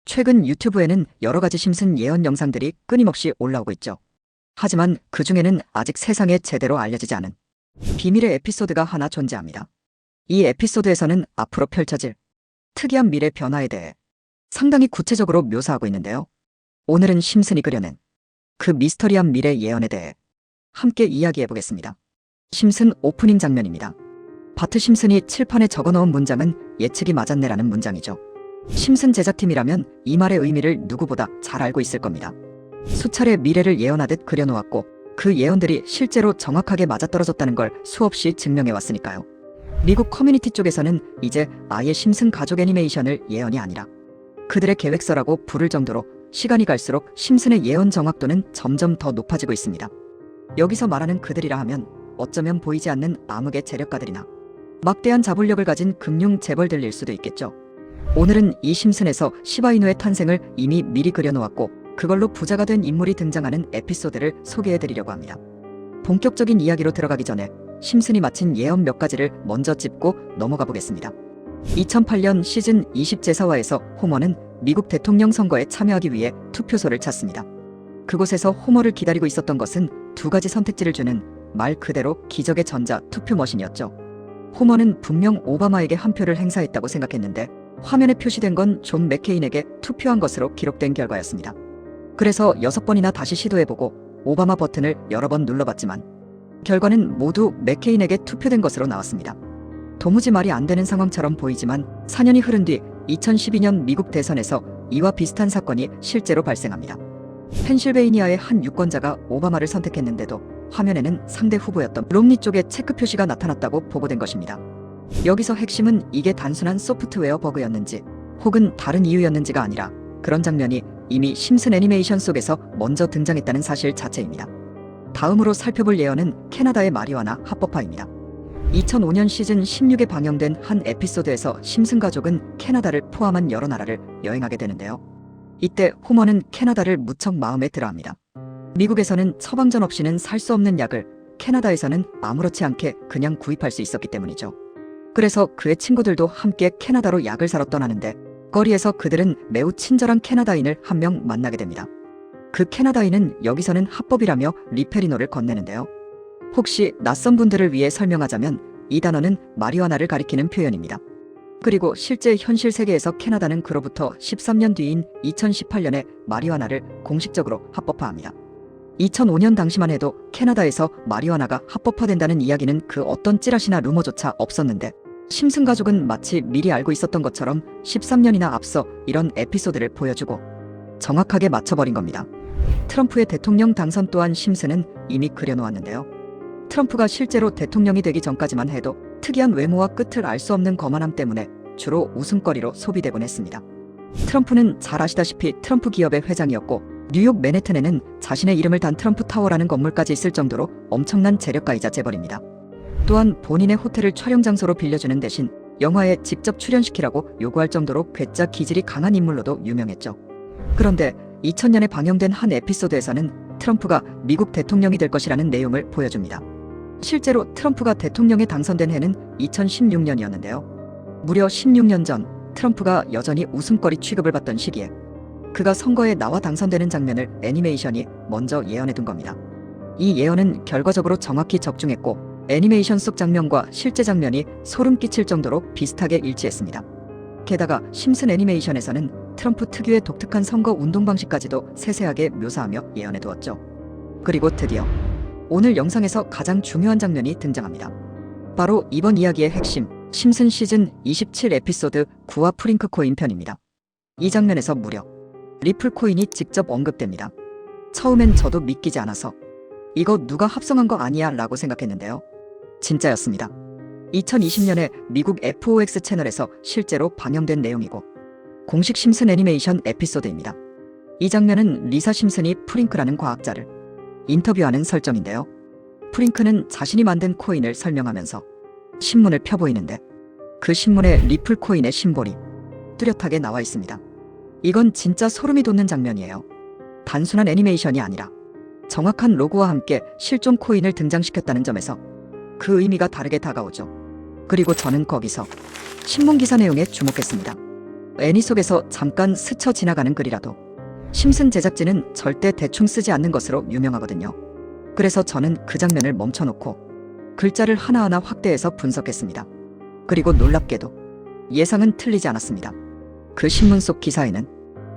최근 유튜브에는 여러 가지 심슨 예언 영상들이 끊임없이 올라오고 있죠. 하지만 그 중에는 아직 세상에 제대로 알려지지 않은 비밀의 에피소드가 하나 존재합니다. 이 에피소드에서는 앞으로 펼쳐질 특이한 미래 변화에 대해 상당히 구체적으로 묘사하고 있는데요. 오늘은 심슨이 그려낸 그 미스터리한 미래 예언에 대해 함께 이야기해 보겠습니다. 심슨 오프닝 장면입니다. 바트 심슨이 칠판에 적어놓은 문장은 예측이 맞았네라는 문장이죠. 심슨 제작팀이라면 이 말의 의미를 누구보다 잘 알고 있을 겁니다. 수차례 미래를 예언하듯 그려놓았고 그 예언들이 실제로 정확하게 맞아떨어졌다는 걸 수없이 증명해왔으니까요. 미국 커뮤니티 쪽에서는 이제 아예 심슨 가족 애니메이션을 예언이 아니라 그들의 계획서라고 부를 정도로 시간이 갈수록 심슨의 예언 정확도는 점점 더 높아지고 있습니다. 여기서 말하는 그들이라 하면 어쩌면 보이지 않는 암흑의 재력가들이나 막대한 자본력을 가진 금융 재벌들일 수도 있겠죠. 오늘은 이 심슨에서 시바이누의 탄생을 이미 미리 그려놓았고 그걸로 부자가 된 인물이 등장하는 에피소드를 소개해드리려고 합니다. 본격적인 이야기로 들어가기 전에 심슨이 마친 예언 몇 가지를 먼저 짚고 넘어가 보겠습니다. 2008년 시즌 20 제사화에서 호머는 미국 대통령 선거에 참여하기 위해 투표소를 찾습니다. 그곳에서 호머를 기다리고 있었던 것은 두 가지 선택지를 주는 말 그대로 기적의 전자 투표 머신이었죠. 호머는 분명 오바마에게 한 표를 행사했다고 생각했는데 화면에 표시된 건 존 맥케인에게 투표한 것으로 기록된 결과였습니다. 그래서 6번이나 다시 시도해보고 오바마 버튼을 여러 번 눌러봤지만 결과는 모두 맥케인에게 투표된 것으로 나왔습니다. 도무지 말이 안 되는 상황처럼 보이지만 4년이 흐른 뒤 2012년 미국 대선에서 이와 비슷한 사건이 실제로 발생합니다. 펜실베이니아의 한 유권자가 오바마를 선택했는데도 화면에는 상대 후보였던 롬니 쪽에 체크 표시가 나타났다고 보고된 것입니다. 여기서 핵심은 이게 단순한 소프트웨어 버그였는지 혹은 다른 이유였는지가 아니라 그런 장면이 이미 심슨 애니메이션 속에서 먼저 등장했다는 사실 자체입니다. 다음으로 살펴볼 예언은 캐나다의 마리화나 합법화입니다. 2005년 시즌 16에 방영된 한 에피소드에서 심슨 가족은 캐나다를 포함한 여러 나라를 여행하게 되는데요. 이때 호머는 캐나다를 무척 마음에 들어합니다. 미국에서는 처방전 없이는 살 수 없는 약을 캐나다에서는 아무렇지 않게 그냥 구입할 수 있었기 때문이죠. 그래서 그의 친구들도 함께 캐나다로 약을 사러 떠나는데 거리에서 그들은 매우 친절한 캐나다인을 한 명 만나게 됩니다. 그 캐나다인은 여기서는 합법이라며 리페리노를 건네는데요. 혹시 낯선 분들을 위해 설명하자면 이 단어는 마리화나를 가리키는 표현입니다. 그리고 실제 현실 세계에서 캐나다는 그로부터 13년 뒤인 2018년에 마리화나를 공식적으로 합법화합니다. 2005년 당시만 해도 캐나다에서 마리화나가 합법화된다는 이야기는 그 어떤 찌라시나 루머조차 없었는데 심슨 가족은 마치 미리 알고 있었던 것처럼 13년이나 앞서 이런 에피소드를 보여주고 정확하게 맞춰버린 겁니다. 트럼프의 대통령 당선 또한 심슨은 이미 그려놓았는데요. 트럼프가 실제로 대통령이 되기 전까지만 해도 특이한 외모와 끝을 알 수 없는 거만함 때문에 주로 웃음거리로 소비되곤 했습니다. 트럼프는 잘 아시다시피 트럼프 기업의 회장이었고 뉴욕 맨해튼에는 자신의 이름을 단 트럼프 타워라는 건물까지 있을 정도로 엄청난 재력가이자 재벌입니다. 또한 본인의 호텔을 촬영 장소로 빌려주는 대신 영화에 직접 출연시키라고 요구할 정도로 괴짜 기질이 강한 인물로도 유명했죠. 그런데 2000년에 방영된 한 에피소드에서는 트럼프가 미국 대통령이 될 것이라는 내용을 보여줍니다. 실제로 트럼프가 대통령에 당선된 해는 2016년이었는데요. 무려 16년 전 트럼프가 여전히 웃음거리 취급을 받던 시기에 그가 선거에 나와 당선되는 장면을 애니메이션이 먼저 예언해둔 겁니다. 이 예언은 결과적으로 정확히 적중했고 애니메이션 속 장면과 실제 장면이 소름 끼칠 정도로 비슷하게 일치했습니다. 게다가 심슨 애니메이션에서는 트럼프 특유의 독특한 선거 운동 방식까지도 세세하게 묘사하며 예언해두었죠. 그리고 드디어 오늘 영상에서 가장 중요한 장면이 등장합니다. 바로 이번 이야기의 핵심, 심슨 시즌 27 에피소드 9와 프링크 코인 편입니다. 이 장면에서 무려 리플 코인이 직접 언급됩니다. 처음엔 저도 믿기지 않아서 이거 누가 합성한 거 아니야 라고 생각했는데요. 진짜였습니다. 2020년에 미국 FOX 채널에서 실제로 방영된 내용이고 공식 심슨 애니메이션 에피소드입니다. 이 장면은 리사 심슨이 프링크라는 과학자를 인터뷰하는 설정인데요. 프링크는 자신이 만든 코인을 설명하면서 신문을 펴보이는데 그 신문에 리플 코인의 심볼이 뚜렷하게 나와 있습니다. 이건 진짜 소름이 돋는 장면이에요. 단순한 애니메이션이 아니라 정확한 로고와 함께 실존 코인을 등장시켰다는 점에서 그 의미가 다르게 다가오죠. 그리고 저는 거기서 신문기사 내용에 주목했습니다. 애니 속에서 잠깐 스쳐 지나가는 글이라도 심슨 제작진은 절대 대충 쓰지 않는 것으로 유명하거든요. 그래서 저는 그 장면을 멈춰놓고 글자를 하나하나 확대해서 분석했습니다. 그리고 놀랍게도 예상은 틀리지 않았습니다. 그 신문 속 기사에는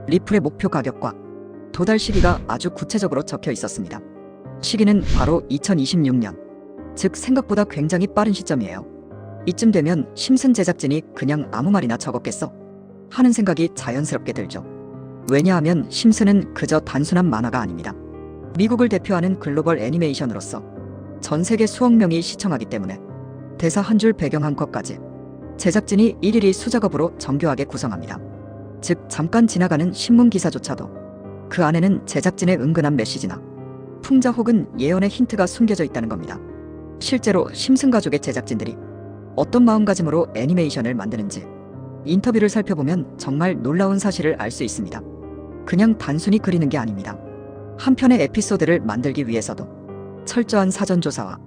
리플의 목표 가격과 도달 시기가 아주 구체적으로 적혀 있었습니다. 시기는 바로 2026년, 즉 생각보다 굉장히 빠른 시점이에요. 이쯤 되면 심슨 제작진이 그냥 아무 말이나 적었겠어? 하는 생각이 자연스럽게 들죠. 왜냐하면 심슨은 그저 단순한 만화가 아닙니다. 미국을 대표하는 글로벌 애니메이션으로서 전 세계 수억 명이 시청하기 때문에 대사 한 줄 배경 한 컷까지 제작진이 일일이 수작업으로 정교하게 구성합니다. 즉 잠깐 지나가는 신문 기사조차도 그 안에는 제작진의 은근한 메시지나 풍자 혹은 예언의 힌트가 숨겨져 있다는 겁니다. 실제로 심슨 가족의 제작진들이 어떤 마음가짐으로 애니메이션을 만드는지 인터뷰를 살펴보면 정말 놀라운 사실을 알 수 있습니다. 그냥 단순히 그리는 게 아닙니다. 한 편의 에피소드를 만들기 위해서도 철저한 사전조사와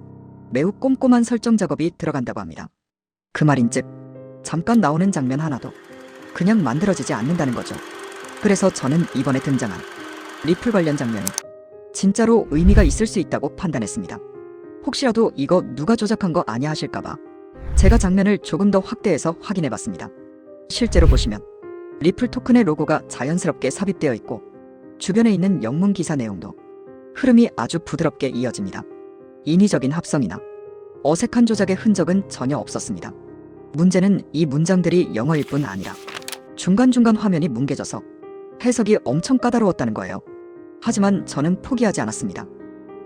매우 꼼꼼한 설정 작업이 들어간다고 합니다. 그 말인즉 잠깐 나오는 장면 하나도 그냥 만들어지지 않는다는 거죠. 그래서 저는 이번에 등장한 리플 관련 장면이 진짜로 의미가 있을 수 있다고 판단했습니다. 혹시라도 이거 누가 조작한 거 아냐 하실까봐 제가 장면을 조금 더 확대해서 확인해봤습니다. 실제로 보시면 리플 토큰의 로고가 자연스럽게 삽입되어 있고 주변에 있는 영문 기사 내용도 흐름이 아주 부드럽게 이어집니다. 인위적인 합성이나 어색한 조작의 흔적은 전혀 없었습니다. 문제는 이 문장들이 영어일 뿐 아니라 중간중간 화면이 뭉개져서 해석이 엄청 까다로웠다는 거예요. 하지만 저는 포기하지 않았습니다.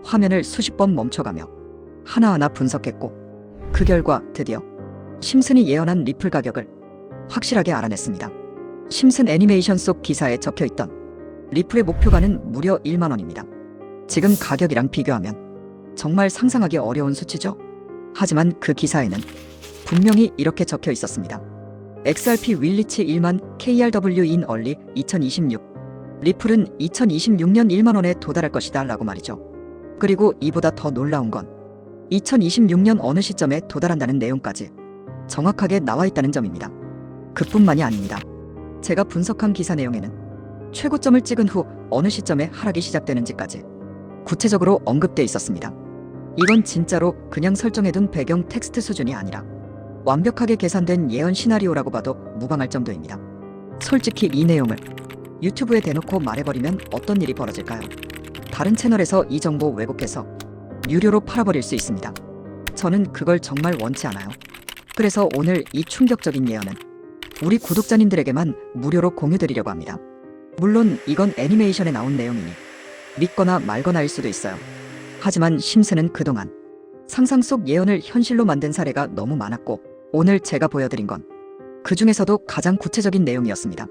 화면을 수십 번 멈춰가며 하나하나 분석했고 그 결과 드디어 심슨이 예언한 리플 가격을 확실하게 알아냈습니다. 심슨 애니메이션 속 기사에 적혀있던 리플의 목표가는 무려 1만 원입니다. 지금 가격이랑 비교하면 정말 상상하기 어려운 수치죠? 하지만 그 기사에는 분명히 이렇게 적혀 있었습니다. XRP 윌리치 1만 KRW in early 2026. 리플은 2026년 1만 원에 도달할 것이다 라고 말이죠. 그리고 이보다 더 놀라운 건 2026년 어느 시점에 도달한다는 내용까지 정확하게 나와 있다는 점입니다. 그뿐만이 아닙니다. 제가 분석한 기사 내용에는 최고점을 찍은 후 어느 시점에 하락이 시작되는지까지 구체적으로 언급돼 있었습니다. 이건 진짜로 그냥 설정해둔 배경 텍스트 수준이 아니라 완벽하게 계산된 예언 시나리오라고 봐도 무방할 정도입니다. 솔직히 이 내용을 유튜브에 대놓고 말해버리면 어떤 일이 벌어질까요? 다른 채널에서 이 정보 왜곡해서 유료로 팔아버릴 수 있습니다. 저는 그걸 정말 원치 않아요. 그래서 오늘 이 충격적인 예언은 우리 구독자님들에게만 무료로 공유드리려고 합니다. 물론 이건 애니메이션에 나온 내용이니 믿거나 말거나일 수도 있어요. 하지만 심슨은 그동안 상상 속 예언을 현실로 만든 사례가 너무 많았고 오늘 제가 보여드린 건 그 중에서도 가장 구체적인 내용이었습니다.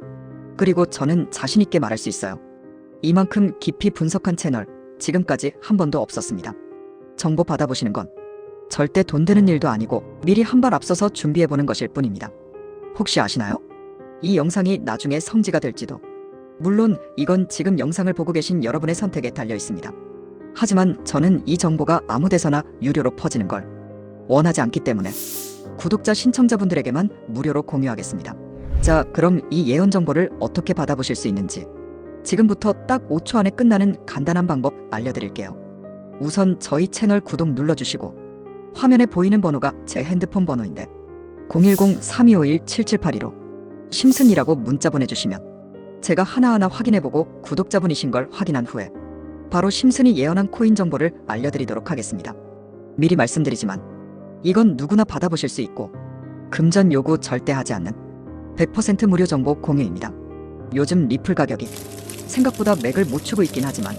그리고 저는 자신 있게 말할 수 있어요. 이만큼 깊이 분석한 채널 지금까지 한 번도 없었습니다. 정보 받아보시는 건 절대 돈 드는 일도 아니고 미리 한 발 앞서서 준비해보는 것일 뿐입니다. 혹시 아시나요? 이 영상이 나중에 성지가 될지도. 물론 이건 지금 영상을 보고 계신 여러분의 선택에 달려 있습니다. 하지만 저는 이 정보가 아무 데서나 유료로 퍼지는 걸 원하지 않기 때문에 구독자 신청자분들에게만 무료로 공유하겠습니다. 자, 그럼 이 예언 정보를 어떻게 받아보실 수 있는지 지금부터 딱 5초 안에 끝나는 간단한 방법 알려드릴게요. 우선 저희 채널 구독 눌러주시고 화면에 보이는 번호가 제 핸드폰 번호인데 010-3251-7782로 심슨이라고 문자 보내주시면 제가 하나하나 확인해보고 구독자분이신 걸 확인한 후에 바로 심슨이 예언한 코인 정보를 알려드리도록 하겠습니다. 미리 말씀드리지만 이건 누구나 받아보실 수 있고 금전 요구 절대 하지 않는 100% 무료 정보 공유입니다. 요즘 리플 가격이 생각보다 맥을 못 추고 있긴 하지만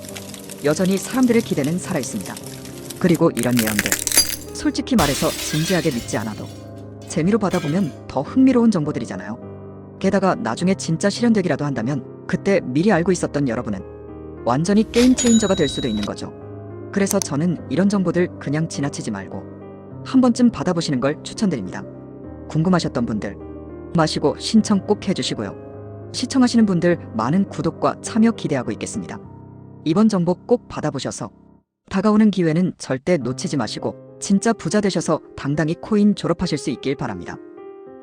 여전히 사람들의 기대는 살아있습니다. 그리고 이런 예언들 솔직히 말해서 진지하게 믿지 않아도 재미로 받아보면 더 흥미로운 정보들이잖아요. 게다가 나중에 진짜 실현되기라도 한다면 그때 미리 알고 있었던 여러분은 완전히 게임 체인저가 될 수도 있는 거죠. 그래서 저는 이런 정보들 그냥 지나치지 말고 한 번쯤 받아보시는 걸 추천드립니다. 궁금하셨던 분들 마시고 신청 꼭 해주시고요. 시청하시는 분들 많은 구독과 참여 기대하고 있겠습니다. 이번 정보 꼭 받아보셔서 다가오는 기회는 절대 놓치지 마시고 진짜 부자 되셔서 당당히 코인 졸업하실 수 있길 바랍니다.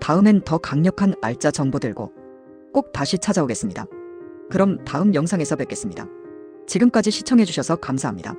다음엔 더 강력한 알짜 정보 들고 꼭 다시 찾아오겠습니다. 그럼 다음 영상에서 뵙겠습니다. 지금까지 시청해주셔서 감사합니다.